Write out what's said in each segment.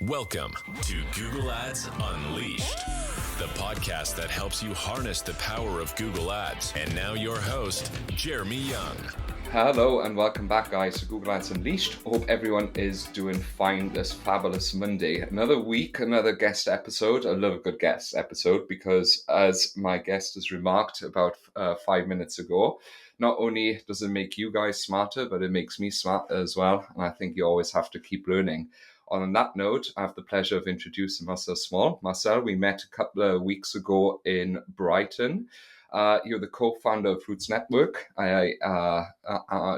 Welcome to Google Ads Unleashed, the podcast that helps you harness the power of Google Ads. And now your host, Jeremy Young. Hello and welcome back, guys, to Google Ads Unleashed. Hope everyone is doing fine this fabulous Monday. Another week, another guest episode. I love a good guest episode because, as my guest has remarked about 5 minutes ago, not only does it make you guys smarter, but it makes me smarter as well. And I think you always have to keep learning. On that note, I have the pleasure of introducing Marcel Smal. Marcel, we met a couple of weeks ago in Brighton. You're the co-founder of Roots Network, a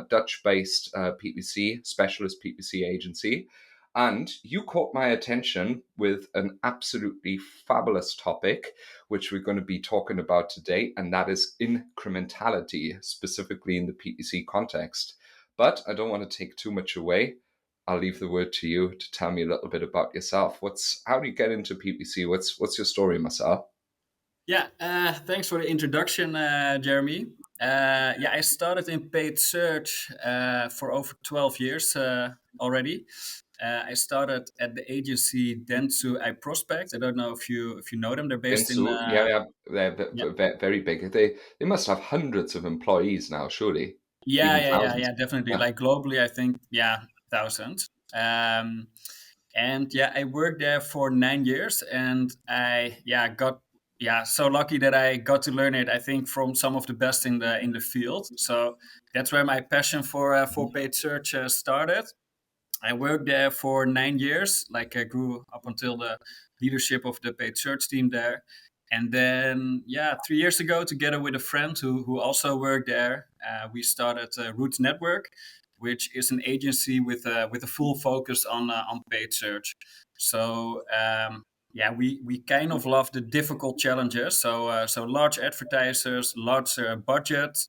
Dutch-based PPC, specialist PPC agency. And you caught my attention with an absolutely fabulous topic, which we're going to be talking about today, and that is incrementality, specifically in the PPC context. But I don't want to take too much away. I'll leave the word to you to tell me a little bit about yourself. How do you get into PPC? What's your story, Marcel? Yeah, thanks for the introduction, Jeremy. I started in paid search for over 12 years already. I started at the agency Dentsu iProspect. I don't know if you know them. They're based in They're very big. They must have hundreds of employees now, surely. Yeah, definitely. Yeah. Like globally, I think thousands. I worked there for 9 years, and I got so lucky that I got to learn it. I think from some of the best in the field. So that's where my passion for paid search started. I worked there for 9 years. Like I grew up until the leadership of the paid search team there. And then, 3 years ago, together with a friend who also worked there, we started Roots Network, which is an agency with a full focus on paid search. So we kind of love the difficult challenges. So large advertisers, large budget,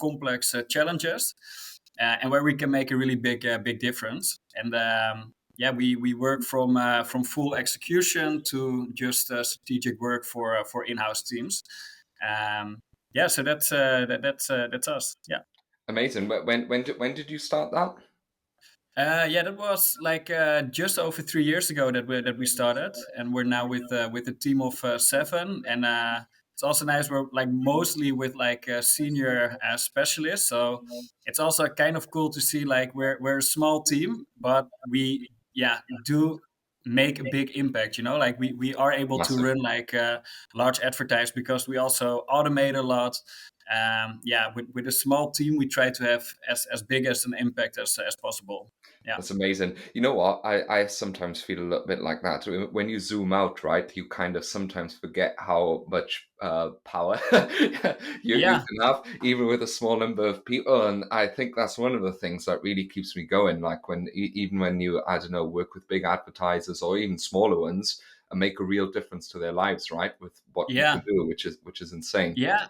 complex challenges, and where we can make a really big difference. And we work from full execution to just strategic work for in-house teams. So that's us. Yeah. Amazing. When did you start that? That was like just over 3 years ago that we started, and we're now with a team of 7. And it's also nice. We're like mostly with like senior specialists, so it's also kind of cool to see like we're a small team, but we do make a big impact. Like we are able Massive. to run like large advertise because we also automate a lot. With a small team, we try to have as big as an impact as possible. Yeah, that's amazing. You know what? I sometimes feel a little bit like that. When you zoom out, right, you kind of sometimes forget how much power you can have, even with a small number of people. And I think that's one of the things that really keeps me going. Like even when you, I don't know, work with big advertisers or even smaller ones and make a real difference to their lives, right, with what you can do, which is insane. Yeah,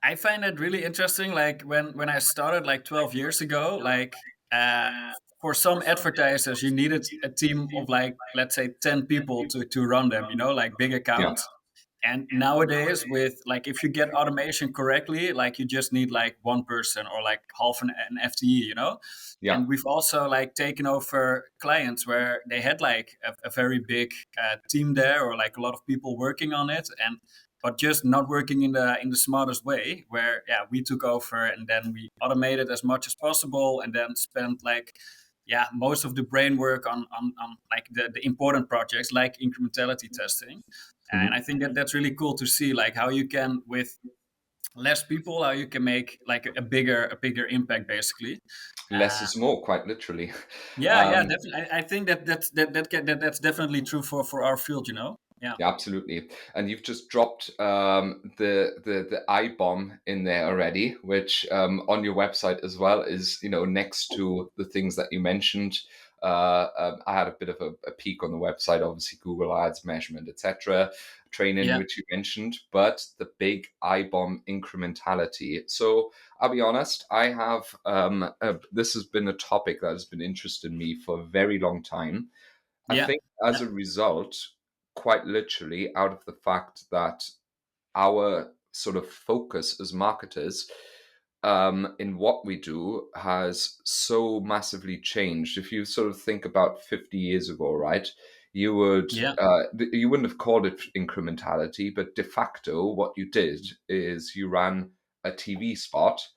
I find it really interesting. Like when I started like 12 years ago, like for some advertisers, you needed a team of like, let's say 10 people to run them, like big accounts. And nowadays with like, if you get automation correctly, like you just need like one person or like half an FTE, And we've also like taken over clients where they had like a very big team there or like a lot of people working on it, but just not working in the smartest way, where we took over and then we automated as much as possible and then spent like most of the brain work on like the important projects like incrementality testing. And I think that's really cool to see like how you can, with less people, how you can make like a bigger impact basically. Less is more, quite literally. Definitely. I think that's definitely true for our field, Yeah, absolutely. And you've just dropped the I-bomb in there already, which on your website as well is, next to the things that you mentioned. I had a bit of a peek on the website, obviously Google Ads, measurement, etc., training, which you mentioned, but the big I-bomb incrementality. So I'll be honest, I have, this has been a topic that has been interesting me for a very long time. I think as a result, quite literally out of the fact that our sort of focus as marketers in what we do has so massively changed. If you sort of think about 50 years ago, right, you would Yeah. you wouldn't have called it incrementality, but de facto, what you did is you ran a TV spot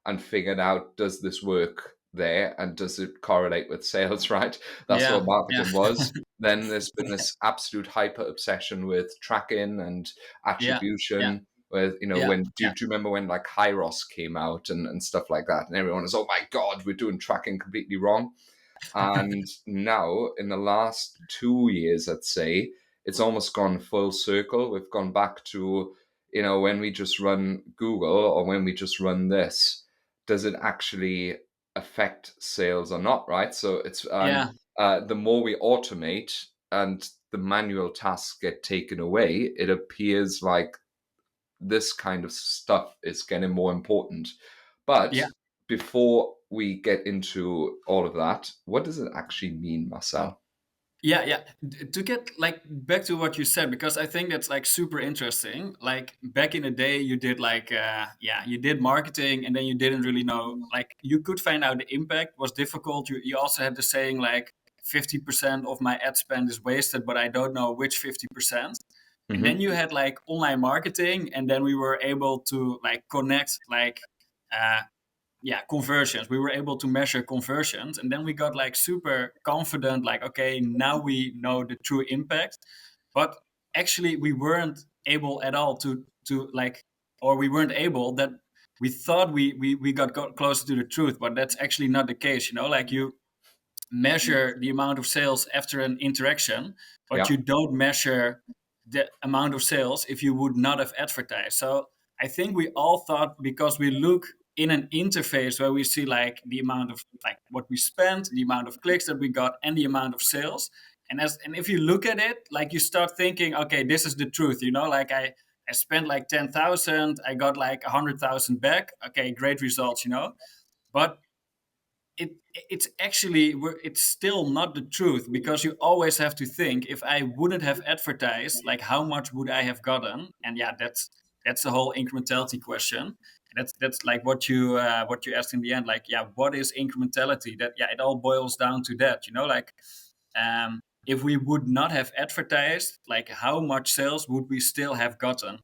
and figured out, does this work there and does it correlate with sales, right? That's Yeah. what Yeah. marketing was. Then there's been this absolute hyper obsession with tracking and Yeah. Yeah. attribution. With Yeah. when do Yeah. you remember when like Hyros came out and stuff like that, and everyone was, oh my god, we're doing tracking completely wrong. And now in the last 2 years, I'd say it's almost gone full circle. We've gone back to, when we just run Google or when we just run this, does it actually affect sales or not, right? So it's Yeah. the more we automate and the manual tasks get taken away, it appears like this kind of stuff is getting more important. But Yeah. before we get into all of that, what does it actually mean, Marcel? Yeah, yeah. To get like back to what you said, because I think that's like super interesting. Like back in the day, you did like you did marketing, and then you didn't really know. Like you could find out the impact was difficult. You also had the saying like 50% of my ad spend is wasted, but I don't know which 50%. And then Mm-hmm. you had like online marketing, and then we were able to like connect like uh, conversions. We were able to measure conversions, and then we got like super confident, like okay, now we know the true impact. But actually we weren't able at all to like, or we weren't able that we thought we got closer to the truth, but that's actually not the case. Like you measure the amount of sales after an interaction, but Yeah. you don't measure the amount of sales if you would not have advertised. So I think we all thought, because we look in an interface where we see like the amount of like what we spent, the amount of clicks that we got, and the amount of sales. And if you look at it, like you start thinking, okay, this is the truth. Like I spent like 10,000, I got like 100,000 back. Okay, great results. But it's actually it's still not the truth, because you always have to think, if I wouldn't have advertised, like how much would I have gotten? And yeah, that's the whole incrementality question. That's like what you asked in the end, like, yeah, what is incrementality? That, yeah, it all boils down to that. Like if we would not have advertised, like how much sales would we still have gotten?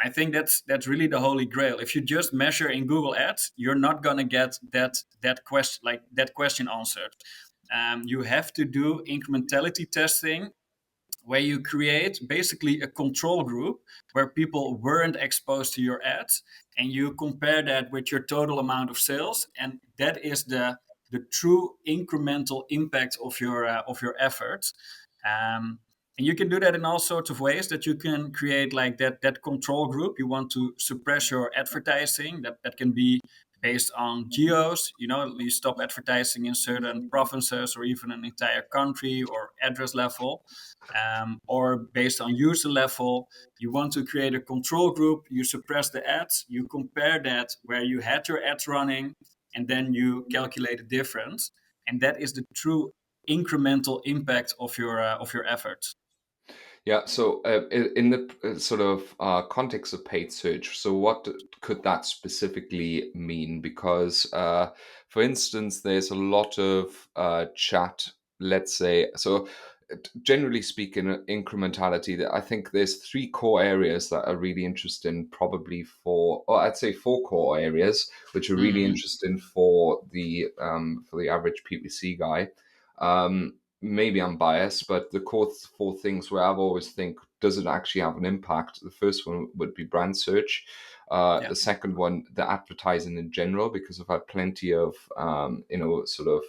And I think that's really the holy grail. If you just measure in Google Ads, you're not gonna get that question answered. You have to do incrementality testing, where you create basically a control group where people weren't exposed to your ads, and you compare that with your total amount of sales, and that is the true incremental impact of your efforts. And you can do that in all sorts of ways. That you can create like that control group. You want to suppress your advertising. That can be based on geos. You stop advertising in certain provinces or even an entire country or address level, or based on user level. You want to create a control group, you suppress the ads, you compare that where you had your ads running, and then you calculate the difference. And that is the true incremental impact of your efforts. Yeah. So, in the sort of context of paid search, so what could that specifically mean? Because, for instance, there's a lot of chat. Let's say so. Generally speaking, incrementality. I think there's three core areas that are really interesting. Probably or I'd say four core areas which are really Mhm. interesting for the average PPC guy. Maybe I'm biased, but the core four things where I've always think, does it actually have an impact? The first one would be brand search. Yeah. The second one, the advertising in general, because I've had plenty of, sort of,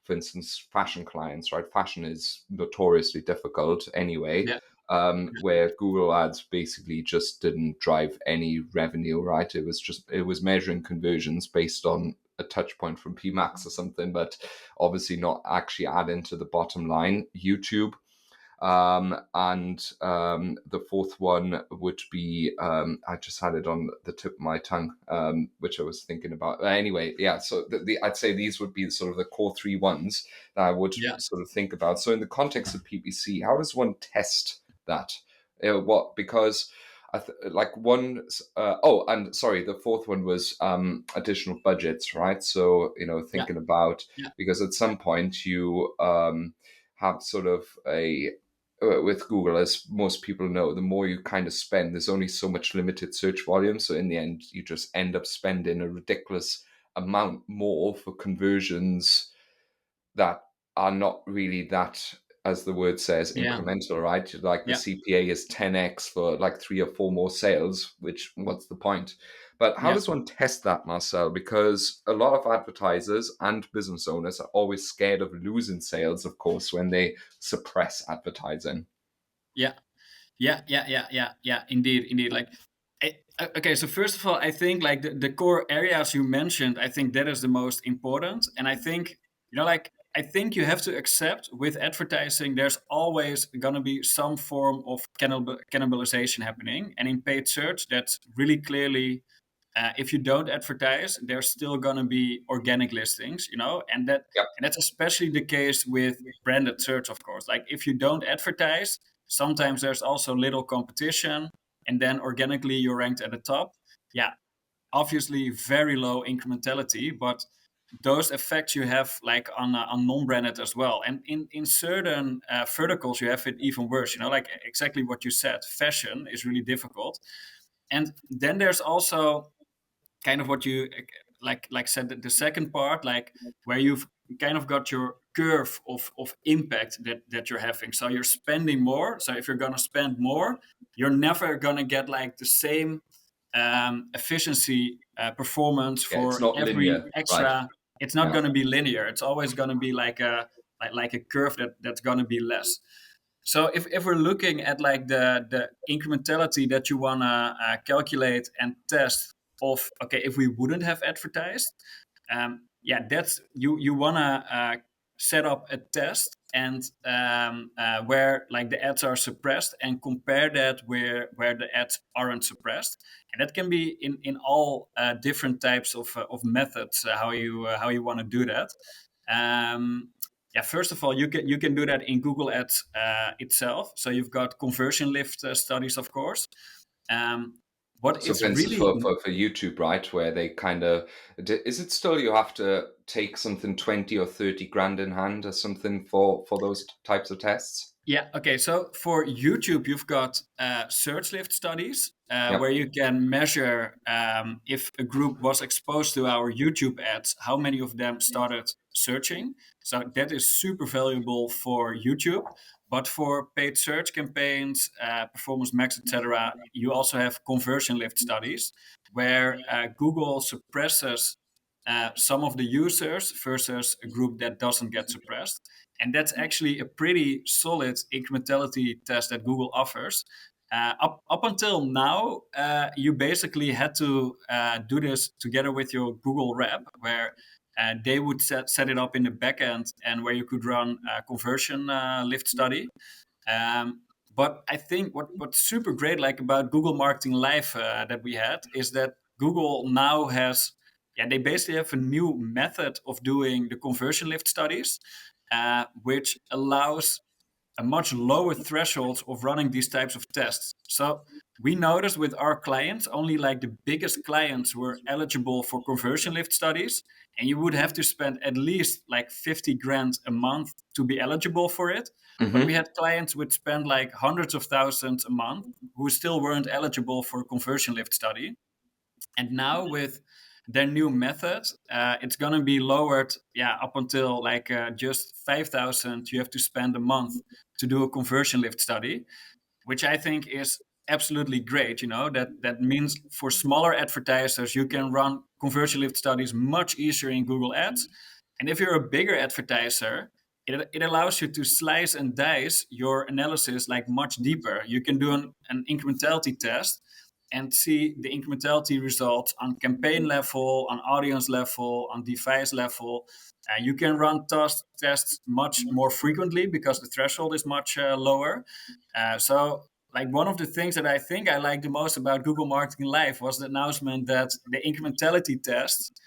for instance, fashion clients, right? Fashion is notoriously difficult anyway, Yeah. where Google Ads basically just didn't drive any revenue, right? It was measuring conversions based on a touch point from PMax or something, but obviously not actually adding to the bottom line. YouTube. And the fourth one would be, I just had it on the tip of my tongue, which I was thinking about. Anyway, yeah, so I'd say these would be sort of the core three ones that I would Yeah. sort of think about. So in the context of PPC, how does one test that? Because like one. Oh, and sorry, the fourth one was additional budgets, right? So Yeah, thinking about, yeah, because at some point you have sort of a with Google, as most people know, the more you kind of spend, there's only so much limited search volume. So in the end, you just end up spending a ridiculous amount more for conversions that are not really that, as the word says, yeah, incremental, right? Like the yeah, CPA is 10x for like 3 or 4 more sales, which what's the point? But how yeah. does one test that, Marcel? Because a lot of advertisers and business owners are always scared of losing sales, of course, when they suppress advertising. Yeah. Yeah, yeah, yeah, yeah, yeah. Indeed, indeed. Like, okay. So first of all, I think like the core areas you mentioned, I think that is the most important. And I think like I think you have to accept with advertising, there's always gonna be some form of cannibalization happening. And in paid search, that's really clearly. If you don't advertise, there's still gonna be organic listings, Yep. and that's especially the case with branded search, of course. Like if you don't advertise, sometimes there's also little competition, and then organically you're ranked at the top. Yeah, obviously very low incrementality, but those effects you have like on non-branded as well. And in certain verticals, you have it even worse. Like exactly what you said. Fashion is really difficult, and then there's also kind of what you like said the second part, like where you've kind of got your curve of impact that you're having. So you're spending more. So if you're going to spend more, you're never going to get like the same efficiency performance Yeah, it's for not every linear, right? extra. It's not Yeah. going to be linear. It's always going to be like a curve that's going to be less. So if we're looking at like the incrementality that you wanna calculate and test of, okay, if we wouldn't have advertised, yeah, that's you wanna set up a test and where like the ads are suppressed and compare that where the ads aren't suppressed, and that can be in all different types of methods, how you want to do that. Um, yeah, first of all, you can do that in Google Ads itself. So you've got conversion lift studies, of course. Um, what So, it's for instance, really for YouTube, right, where they kind of, is it still you have to take something 20 or 30 grand in hand or something for those types of tests? Yeah. Okay. So for YouTube, you've got search lift studies where Yep. you can measure if a group was exposed to our YouTube ads, how many of them started searching. So that is super valuable for YouTube. But for paid search campaigns, Performance Max, etc., you also have conversion lift studies where Google suppresses some of the users versus a group that doesn't get suppressed. And that's actually a pretty solid incrementality test that Google offers. Up until now, you basically had to do this together with your Google rep, where they would set it up in the backend and where you could run a conversion lift study. But I think what's super great like about Google Marketing Live that we had is that Google now has, yeah, they basically have a new method of doing the conversion lift studies, which allows a much lower threshold of running these types of tests. So we noticed with our clients, only like the biggest clients were eligible for conversion lift studies, and you would have to spend at least like 50 grand a month to be eligible for it. But we Mm-hmm. had clients would spend like hundreds of thousands a month who still weren't eligible for a conversion lift study. And now with their new method, it's going to be lowered, yeah, up until like just 5,000 you have to spend a month to do a conversion lift study, which I think is absolutely great. That means for smaller advertisers, you can run conversion lift studies much easier in Google Ads. And if you're a bigger advertiser, it allows you to slice and dice your analysis like much deeper. You can do an incrementality test and see the incrementality results on campaign level, on audience level, on device level. You can run tests much more frequently because the threshold is much lower. So, like one of the things that I think I like the most about Google Marketing Live was the announcement that the incrementality test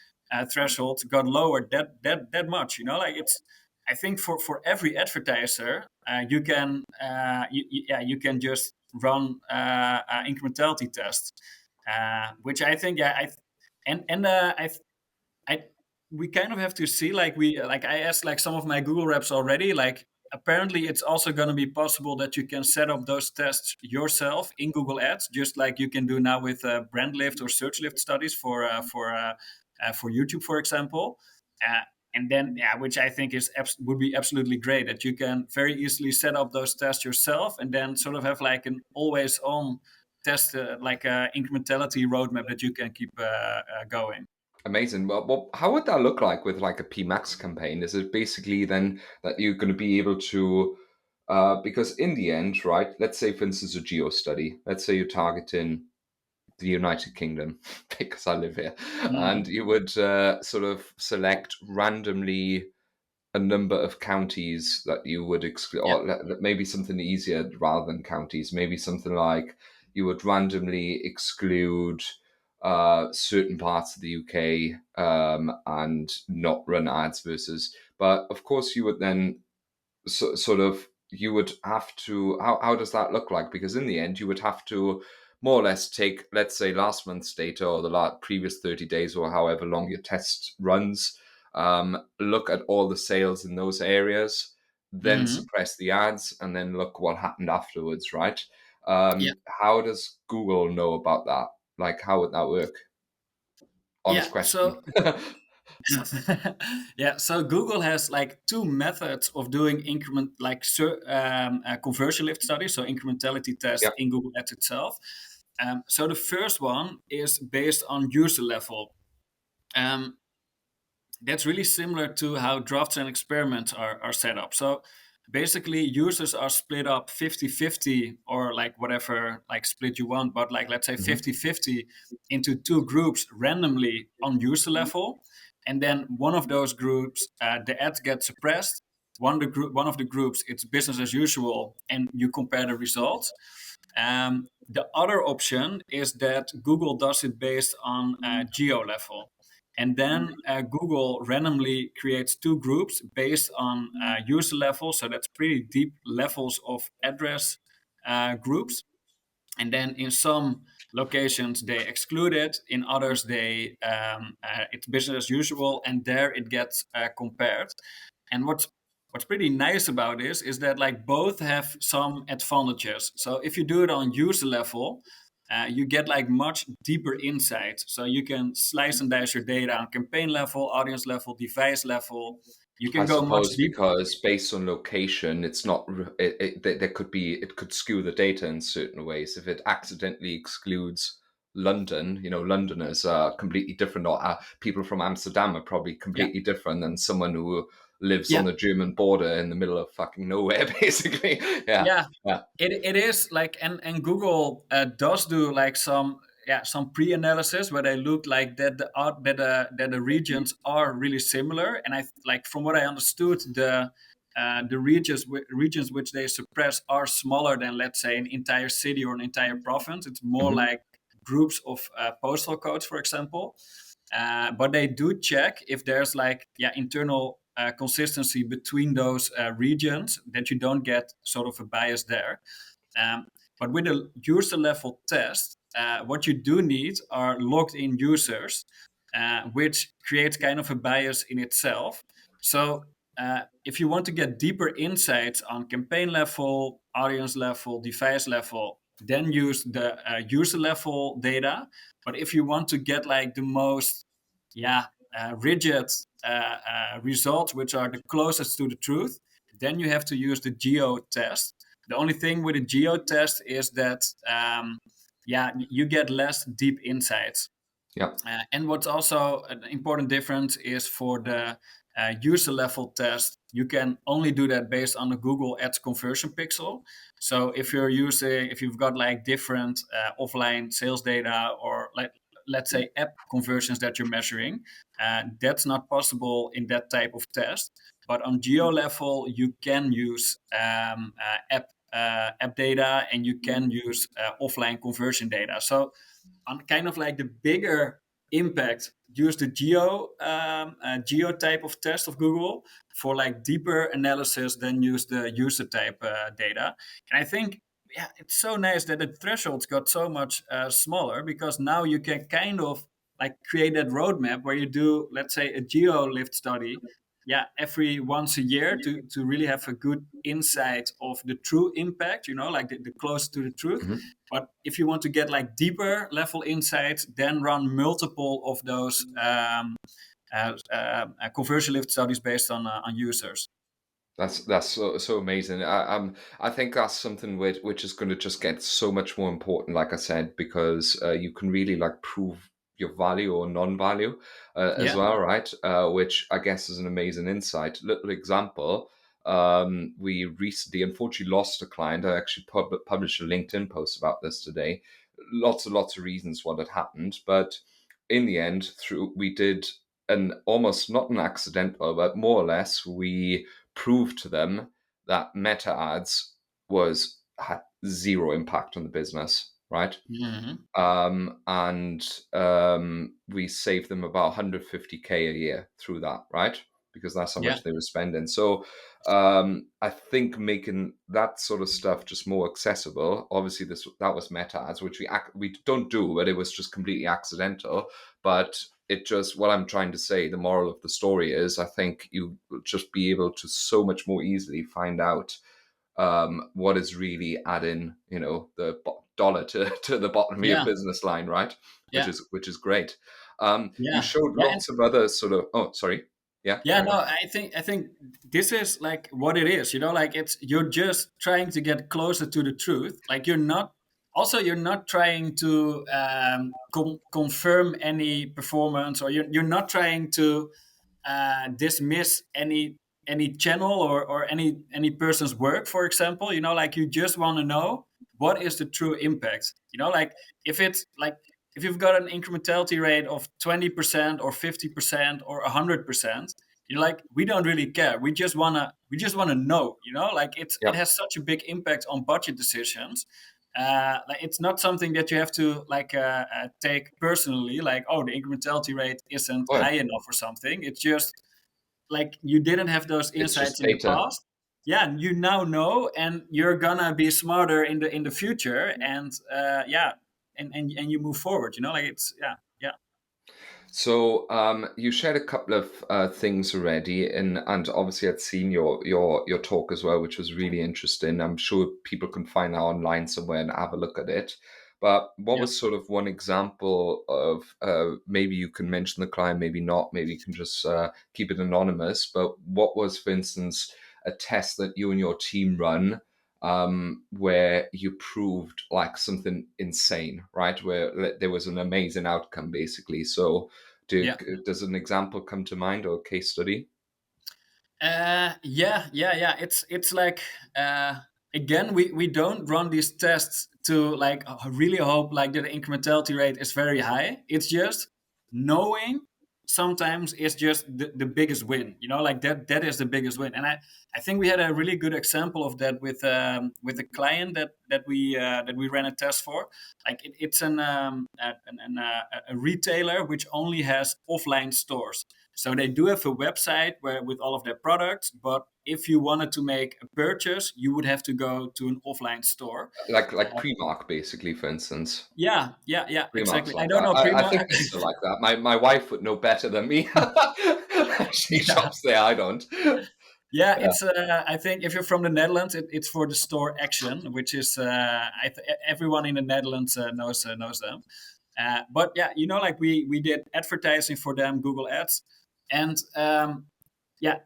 threshold got lowered that much. Like it's. I think for every advertiser, you can yeah, you can just run incrementality tests, which I think, I we kind of have to see, like, I asked like some of my Google reps already, like apparently it's also going to be possible that you can set up those tests yourself in Google Ads, just like you can do now with brand lift or search lift studies for YouTube, for example. Uh, and then, which I think would be absolutely great, that you can very easily set up those tests yourself, and then sort of have like an always on test, like a incrementality roadmap that you can keep going. Amazing. Well, how would that look like with like a PMax campaign? Is it basically then that you're going to be able to, because in the end, right? Let's say, for instance, a geo study. Let's say you're targeting the United Kingdom because I live here, and you would sort of select randomly a number of counties that you would exclude, Yeah. or maybe something easier rather than counties, maybe something like you would randomly exclude certain parts of the UK and not run ads versus. But of course, you would then sort of you would have to how does that look like? Because in the end, you would have to more or less take, let's say, last month's data or the previous 30 days or however long your test runs, look at all the sales in those areas, then Mhm. suppress the ads, and then look what happened afterwards, right? Yeah. How does Google know about that? Like, how would that work? Yeah. Honest question. So yeah, so Google has like two methods of doing conversion lift studies, so incrementality tests Yeah. in Google Ads itself. So the first one is based on user level. Um, that's really similar to how drafts and experiments are set up. So basically, users are split up 50-50, or like whatever like split you want, but like let's say Mhm. 50-50 into two groups randomly on user level. And then one of those groups, the ads get suppressed. One of the groups, it's business as usual, and you compare the results. The other option is that Google does it based on geo level. And then Google randomly creates two groups based on user level. So that's pretty deep levels of address groups. And then in some locations they exclude it. In others it's business as usual, and there it gets compared. And what's pretty nice about this is that like both have some advantages. So if you do it on user level, you get like much deeper insights. So you can slice and dice your data on campaign level, audience level, device level. You I can go much suppose deeper. because based on location, it's not. There could be. It could skew the data in certain ways. If it accidentally excludes London, Londoners are completely different, or people from Amsterdam are probably Yeah, completely different than someone who lives on yeah, the German border in the middle of fucking nowhere, basically. Yeah, yeah. yeah. It is like, and Google does do like some pre-analysis where they look like that the regions are really similar. And like from what I understood, the regions which they suppress are smaller than, let's say, an entire city or an entire province. It's more Hmm. like groups of postal codes, for example. But they do check if there's like internal consistency between those regions, that you don't get sort of a bias there. Um, but with a user level test, what you do need are logged in users, which creates kind of a bias in itself. So if you want to get deeper insights on campaign level, audience level, device level, then use the user level data. But if you want to get like the most rigid results, which are the closest to the truth, then you have to use the geo test. The only thing with a geo test is that you get less deep insights. Yeah. And what's also an important difference is for the user level test, you can only do that based on the Google Ads conversion pixel. So if you've got like different offline sales data, or like let's say app conversions that you're measuring, that's not possible in that type of test. But on geo level, you can use app data, and you can use offline conversion data. So on kind of like the bigger impact, use the geo type of test of Google. For like deeper analysis, then use the user type data. And I think yeah, it's so nice that the thresholds got so much smaller, because now you can kind of like create that roadmap where you do, let's say, a geo lift study, yeah, every once a year to really have a good insight of the true impact, like the close to the truth. Mhm. But if you want to get like deeper level insights, then run multiple of those conversion lift studies based on users. That's so amazing. I think that's something which is going to just get so much more important, like I said, because you can really like prove your value or non-value as Yeah. well, right? Which I guess is an amazing insight. Little example. We recently, unfortunately, lost a client. I actually published a LinkedIn post about this today. Lots and lots of reasons what had happened, but in the end, through we did an almost not an accidental, but more or less we proved to them that meta ads had zero impact on the business, right? Hmm. And we saved them about 150K a year through that, right? Because that's how Yeah. much they were spending. So I think making that sort of stuff just more accessible. Obviously, that was meta ads, which we don't do, but it was just completely accidental. But it just what I'm trying to say. The moral of the story is, I think you will just be able to so much more easily find out what is really adding, the dollar to the bottom of your Yeah. business line, right? Which Yeah. is great. You Yeah. showed Yeah. lots of other sort of. Oh, sorry. Yeah, Yeah, carry no, on. I think this is like what it is, like it's you're just trying to get closer to the truth. Like you're not trying to confirm any performance, or you're not trying to dismiss any channel or any person's work, for example. Like you just want to know what is the true impact. Like if it's like if you've got an incrementality rate of 20% or 50% or 100%, you're like, we don't really care. We just wanna know. Like it Yeah. has such a big impact on budget decisions. Like it's not something that you have to like take personally. Like, oh, the incrementality rate isn't Oh, yeah. high enough or something. It's just like you didn't have those It's just insights in the data. past. Yeah, and you now know, and you're gonna be smarter in the future. And yeah, and you move forward. Like it's yeah, yeah, So you shared a couple of things already, and obviously I'd seen your talk as well, which was really interesting. I'm sure people can find that online somewhere and have a look at it. But what yeah. was sort of one example of maybe you can mention the client, maybe not, maybe you can just keep it anonymous. But what was, for instance, a test that you and your team run where you proved like something insane, right? Where there was an amazing outcome, basically. So Yeah. does an example come to mind or a case study? Yeah. It's like again, we don't run these tests to like really hope like that the incrementality rate is very high. It's just knowing sometimes it's just the biggest win. Like that is the biggest win. And I think we had a really good example of that with a client that we ran a test for. Like it's a retailer which only has offline stores. So they do have a website with all of their products, but if you wanted to make a purchase, you would have to go to an offline store. Like Primark, basically, for instance. Yeah, Primark's exactly. I like don't that. know I Prima. think they're still like that. My wife would know better than me. She Yeah, shops there. I don't. yeah. Yeah. It's I think if you're from the Netherlands, it's for the store Action, which is everyone in the Netherlands knows them. But yeah, like we did advertising for them, Google Ads, and yeah,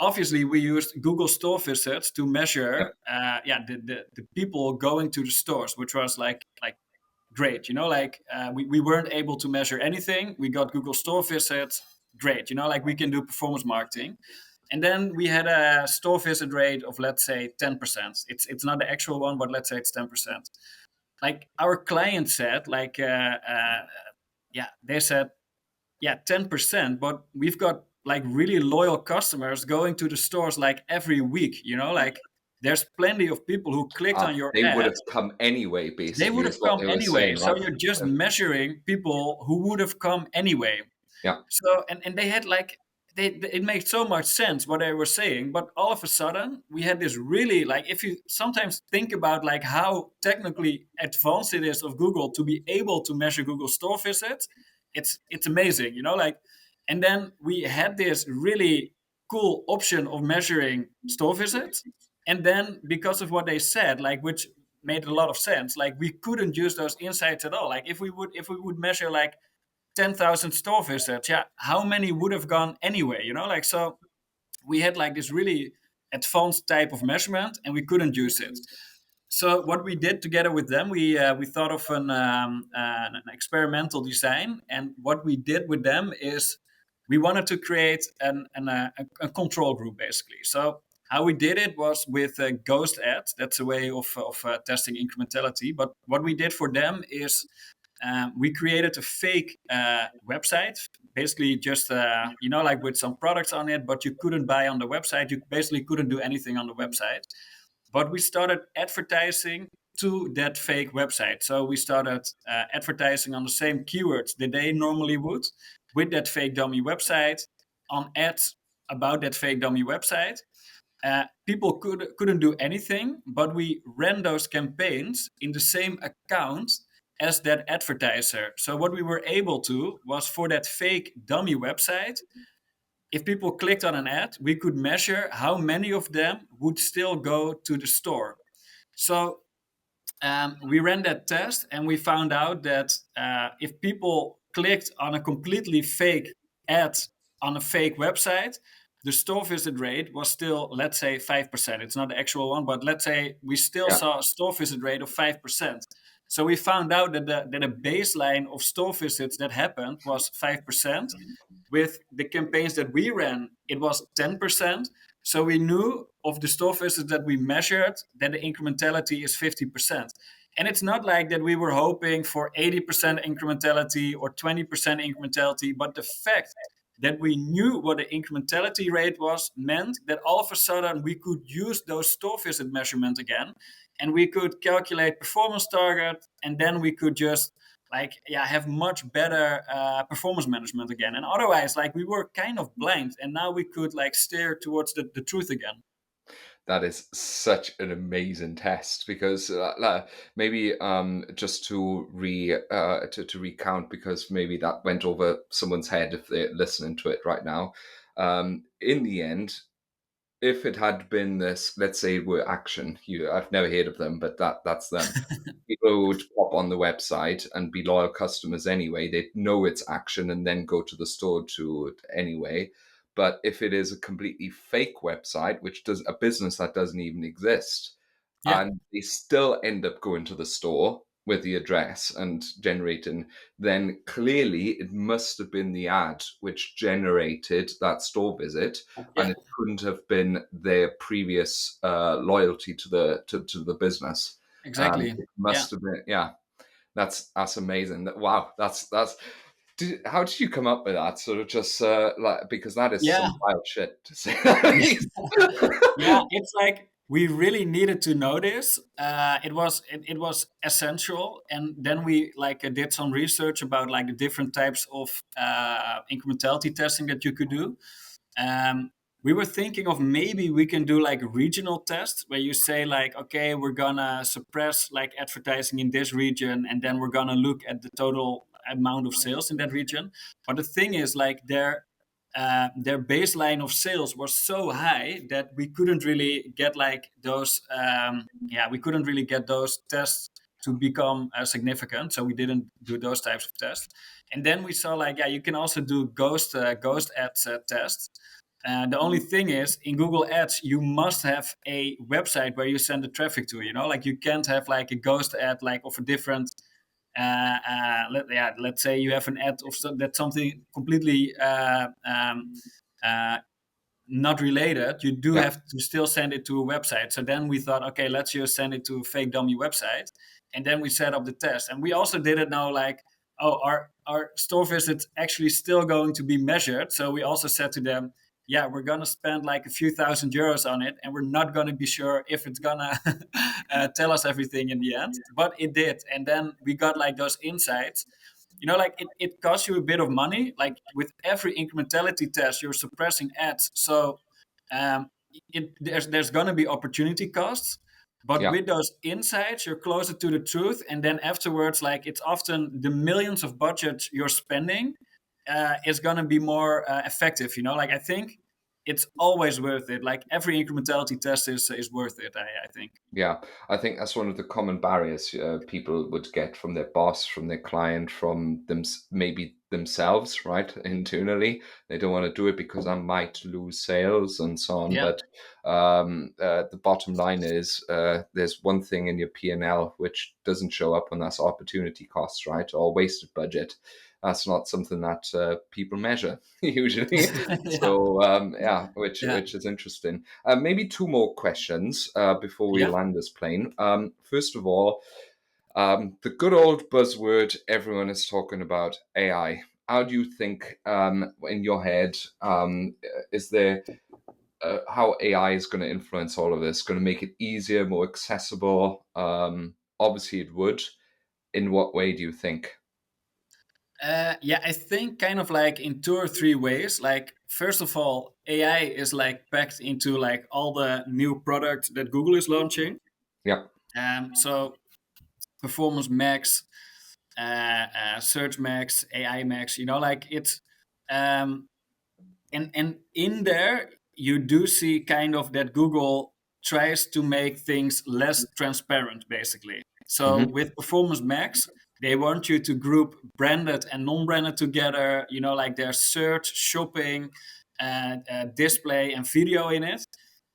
obviously we used Google store visits to Yep. measure the people going to the stores, which was like great. Like we weren't able to measure anything. We got Google store visits, great. Like we can do performance marketing. And then we had a store visit rate of, let's say, 10%. It's not the actual one, but let's say it's 10%. Like our client said, like yeah, they said, yeah, 10%, but we've got like really loyal customers going to the stores like every week. Like there's plenty of people who clicked on your They would ad. have come anyway, They basically, would is have what come they were anyway. saying, So right? you're just Yeah. measuring people who would have come anyway. Yeah. So and they had like it made so much sense what they were saying, but all of a sudden we had this really, like, if you sometimes think about like how technically advanced it is of Google to be able to measure Google store visits, it's amazing, like. And then we had this really cool option of measuring store visits, and then because of what they said, like, which made a lot of sense, like we couldn't use those insights at all. Like if we would measure like 10,000 store visits, yeah, how many would have gone anyway, like. So we had like this really advanced type of measurement and we couldn't use it. So what we did together with them, we thought of an experimental design, and what we did with them is we wanted to create a control group, basically. So how we did it was with ghost ads. That's a way of testing incrementality. But what we did for them is we created a fake website, basically just like with some products on it, but you couldn't buy on the website. You basically couldn't do anything on the website. But we started advertising to that fake website. So we started advertising on the same keywords that they normally would with that fake dummy website, on ads about that fake dummy website. People couldn't do anything, but we ran those campaigns in the same account as that advertiser. So what we were able to was, for that fake dummy website, if people clicked on an ad, we could measure how many of them would still go to the store. So we ran that test and we found out that if people clicked on a completely fake ad on a fake website, the store visit rate was still, let's say, 5%. It's not the actual one, but let's say we still saw a store visit rate of 5%. So we found out that a baseline of store visits that happened was 5%. With the campaigns that we ran, it was 10%. So we knew of the store visits that we measured that the incrementality is 50%. And it's not like that we were hoping for 80% incrementality or 20% incrementality, but the fact that we knew what the incrementality rate was meant that all of a sudden we could use those store visit measurement again, and we could calculate performance target, and then we could just have much better performance management again. And otherwise, like, we were kind of blind, and now we could steer towards the truth again. That is such an amazing test, because maybe just to recount, because maybe that went over someone's head if they're listening to it right now. In the end, if it had been this, let's say, were Action, I've never heard of them, but that's them. People would pop on the website and be loyal customers anyway. They'd know it's Action and then go to the store to it anyway. But if it is a completely fake website, which does a business that doesn't even exist, and they still end up going to the store with the address and generating, then clearly it must have been the ad which generated that store visit, and it couldn't have been their previous loyalty to the business. Exactly. It must have been, That's amazing. Wow, that's. How did you come up with that? Sort of just because that is some wild shit to say. It's like we really needed to know this. It was essential, and then we did some research about the different types of incrementality testing that you could do. We were thinking of maybe we can do regional tests where you say okay, we're gonna suppress advertising in this region, and then we're gonna look at the total amount of sales in that region. But the thing is their baseline of sales was so high that we couldn't really get those tests to become significant. So we didn't do those types of tests. And then we saw you can also do ghost ads tests. The only thing is, in Google Ads, you must have a website where you send the traffic to. You can't have a ghost ad of a different. Let's say you have an ad of that's something completely not related. You do have to still send it to a website. So then we thought, okay, let's just send it to a fake dummy website, and then we set up the test. And we also didn't know our store visits actually still going to be measured. So we also said to them, we're going to spend a few €1,000 on it, and we're not going to be sure if it's going to tell us everything in the end. But it did. And then we got those insights. like it costs you a bit of money. Like with every incrementality test, you're suppressing ads. So um, there's going to be opportunity costs. But Yeah. with those insights, you're closer to the truth. And then afterwards, like it's often the millions of budget you're spending is going to be more effective. Like I think it's always worth it. Like every incrementality test is worth it, I think. Yeah, I think that's one of the common barriers people would get from their boss, from their client, from them, maybe themselves, right? Internally, they don't want to do it because I might lose sales and so on. Yeah. But the bottom line is there's one thing in your P&L which doesn't show up, and that's opportunity costs, right? Or wasted budget. That's not something that people measure usually. Yeah. So yeah, which Yeah. is interesting. Maybe two more questions before we Yeah. land this plane. First of all, the good old buzzword everyone is talking about, AI. How do you think, in your head, is there how AI is going to influence all of this? Going to make it easier, more accessible? Obviously, it would. In what way do you think? Yeah, I think kind of like in two or three ways. Like first of all, AI is like packed into like all the new products that Google is launching. Yeah. So Performance Max, Search Max, AI Max. Like it's um, and in there you do see kind of that Google tries to make things less transparent, basically. So Hmm. with Performance Max, they want you to group branded and non-branded together. Like there's search, shopping, display, and video in it.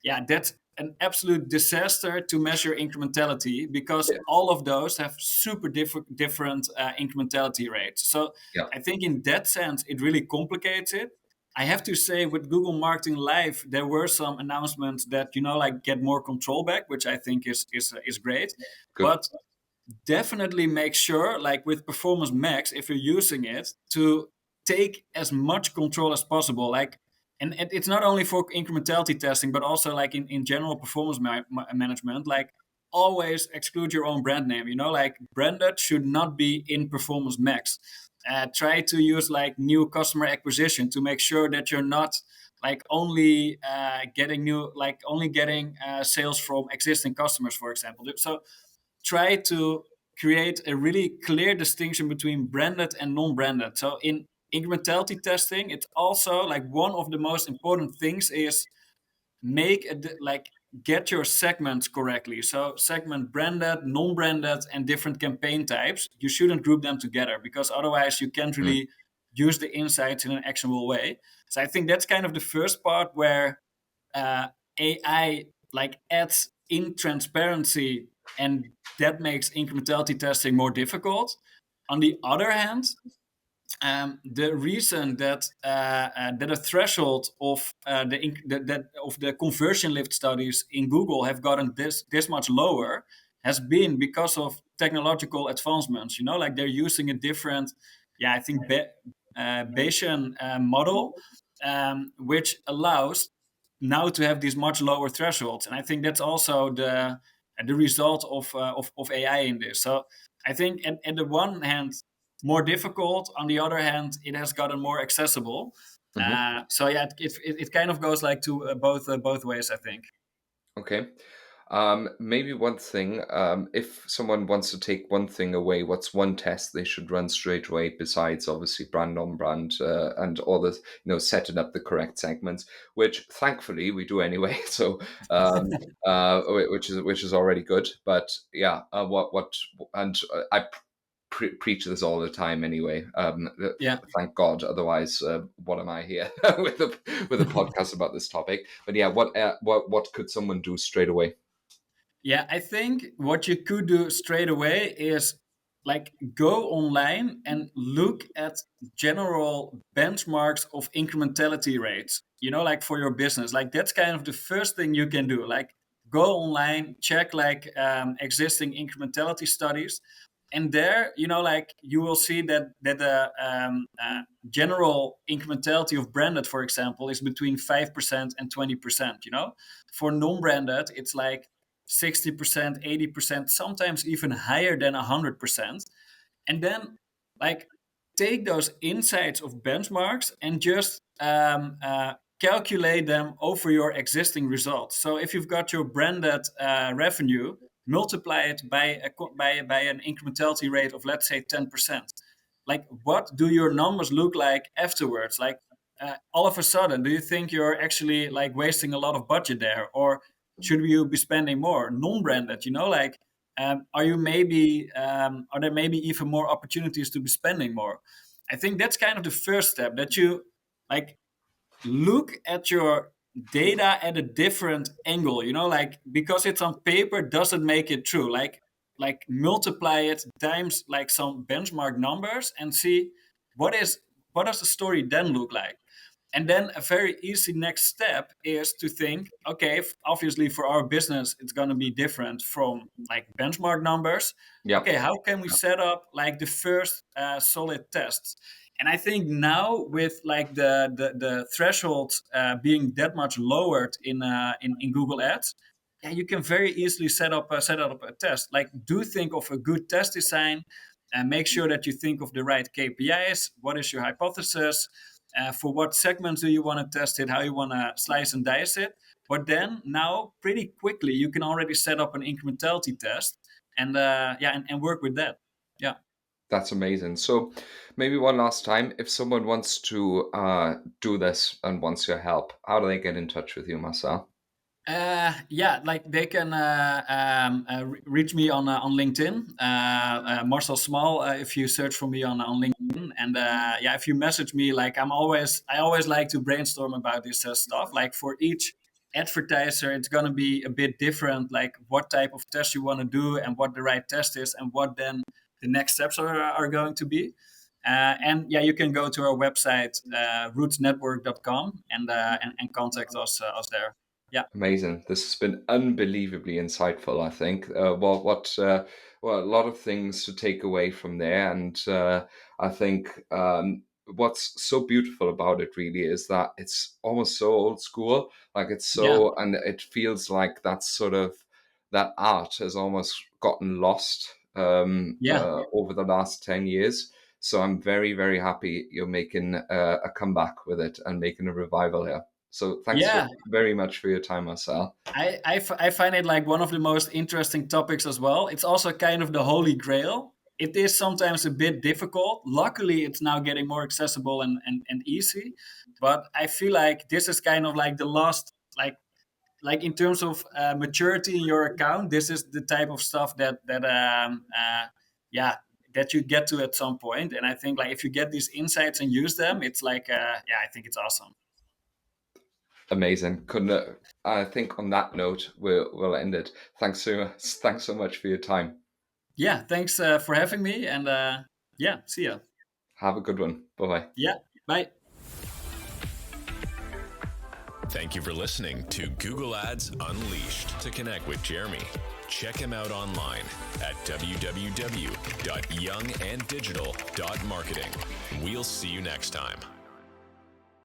Yeah, that's an absolute disaster to measure incrementality because Yeah. all of those have super different incrementality rates. So Yeah. I think in that sense, it really complicates it. I have to say, with Google Marketing Live, there were some announcements that like get more control back, which I think is great. Good. But definitely make sure, like with Performance Max, if you're using it, to take as much control as possible. Like, and it's not only for incrementality testing, but also like in general performance management. Like, always exclude your own brand name. Like branded should not be in Performance Max. Try to use like new customer acquisition to make sure that you're not like only getting sales from existing customers, for example. So try to create a really clear distinction between branded and non-branded. So in incrementality testing, it's also like one of the most important things is make like get your segments correctly. So segment branded, non-branded, and different campaign types. You shouldn't group them together because otherwise you can't Mm. really use the insights in an actionable way. So I think that's kind of the first part where AI like adds in transparency, and that makes incrementality testing more difficult. On the other hand, the reason that a threshold of of the conversion lift studies in Google have gotten this much lower has been because of technological advancements. Like they're using a different, I think, Bayesian model, which allows now to have these much lower thresholds. And I think that's also the result of AI in this. So I think at the one hand, more difficult. On the other hand, it has gotten more accessible. Hmm. So yeah, it kind of goes like to both ways, I think. Okay. Maybe one thing, if someone wants to take one thing away, what's one test they should run straight away besides obviously brand on brand and all this, setting up the correct segments, which thankfully we do anyway. So, which is already good. But yeah, and I preach this all the time anyway. Yeah. Thank God. Otherwise, what am I here with a podcast about this topic? But yeah, what could someone do straight away? Yeah, I think what you could do straight away is like go online and look at general benchmarks of incrementality rates, like for your business. Like that's kind of the first thing you can do. Like go online, check like existing incrementality studies. And there, like you will see that the general incrementality of branded, for example, is between 5% and 20%. For non-branded, it's like 60%, 80%, sometimes even higher than 100%. And then, like, take those insights of benchmarks and just calculate them over your existing results. So if you've got your branded revenue, multiply it by an incrementality rate of, let's say, 10%. Like, what do your numbers look like afterwards? Like, all of a sudden, do you think you're actually like wasting a lot of budget there, or should you be spending more? Non-branded, like, are there maybe even more opportunities to be spending more? I think that's kind of the first step, that you like look at your data at a different angle, like, because it's on paper doesn't make it true. Like multiply it times like some benchmark numbers and see what does the story then look like. And then a very easy next step is to think, okay, obviously for our business, it's going to be different from like benchmark numbers. Yeah. Okay, how can we set up like the first solid tests? And I think now with like the threshold being that much lowered in Google Ads, yeah, you can very easily set up a test. Like, do think of a good test design, and make sure that you think of the right KPIs. What is your hypothesis? For what segments do you want to test it? How you want to slice and dice it? But then now, pretty quickly, you can already set up an incrementality test and work with that. Yeah. That's amazing. So maybe one last time, if someone wants to do this and wants your help, how do they get in touch with you, Marcel? Like they can reach me on LinkedIn, Marcel Smal. If you search for me on LinkedIn, and if you message me, like I always like to brainstorm about this stuff. Like for each advertiser, it's gonna be a bit different. Like what type of test you want to do, and what the right test is, and what then the next steps are going to be. You can go to our website, rootsnetwork.com, and contact us there. Yeah. Amazing. This has been unbelievably insightful, I think. A lot of things to take away from there. And I think what's so beautiful about it really is that it's almost so old school. Like and it feels like that art has almost gotten lost over the last 10 years. So I'm very, very happy you're making a comeback with it and making a revival here. So thanks very much for your time, Marcel. I find it like one of the most interesting topics as well. It's also kind of the holy grail. It is sometimes a bit difficult. Luckily, it's now getting more accessible and easy. But I feel like this is kind of like the last, like in terms of maturity in your account, this is the type of stuff that you get to at some point. And I think like if you get these insights and use them, it's like, I think it's awesome. Amazing. I think on that note, we'll end it. Thanks so much for your time. Yeah, thanks for having me, and see ya. Have a good one. Bye-bye. Yeah, bye. Thank you for listening to Google Ads Unleashed. To connect with Jeremy, check him out online at www.younganddigital.marketing. We'll see you next time.